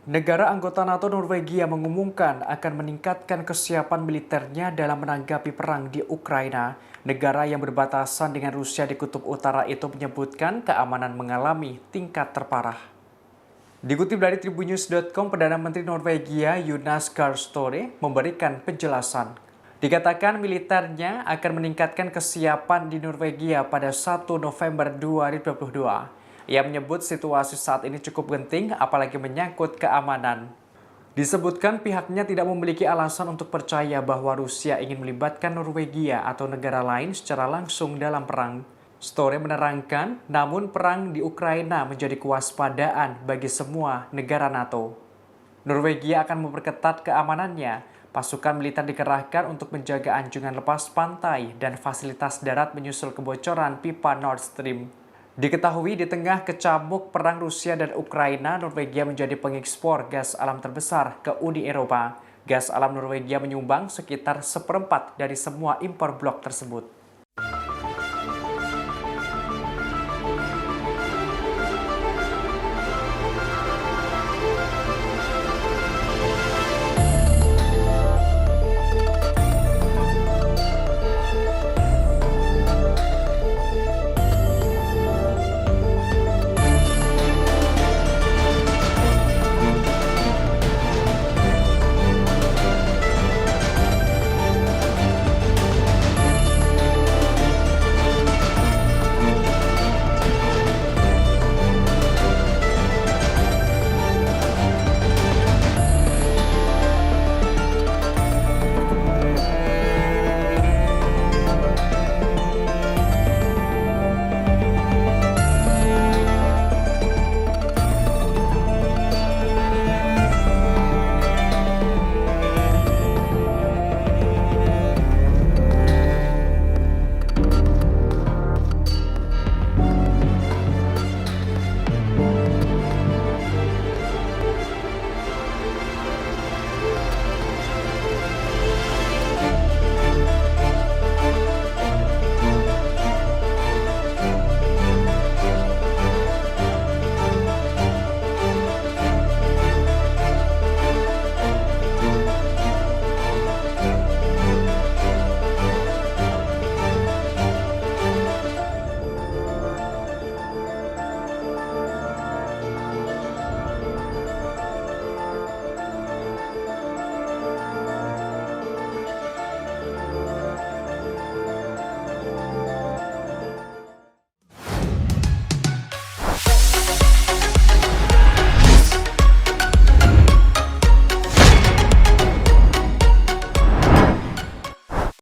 Negara anggota NATO Norwegia mengumumkan akan meningkatkan kesiapan militernya dalam menanggapi perang di Ukraina. Negara yang berbatasan dengan Rusia di Kutub Utara itu menyebutkan keamanan mengalami tingkat terparah. Dikutip dari tribunnews.com, Perdana Menteri Norwegia Jonas Gahr Støre memberikan penjelasan. Dikatakan militernya akan meningkatkan kesiapan di Norwegia pada 1 November 2022. Ia menyebut situasi saat ini cukup genting, apalagi menyangkut keamanan. Disebutkan pihaknya tidak memiliki alasan untuk percaya bahwa Rusia ingin melibatkan Norwegia atau negara lain secara langsung dalam perang. Støre menerangkan, namun perang di Ukraina menjadi kewaspadaan bagi semua negara NATO. Norwegia akan memperketat keamanannya. Pasukan militer dikerahkan untuk menjaga anjungan lepas pantai dan fasilitas darat menyusul kebocoran pipa Nord Stream. Diketahui di tengah kecamuk perang Rusia dan Ukraina, Norwegia menjadi pengekspor gas alam terbesar ke Uni Eropa. Gas alam Norwegia menyumbang sekitar seperempat dari semua impor blok tersebut.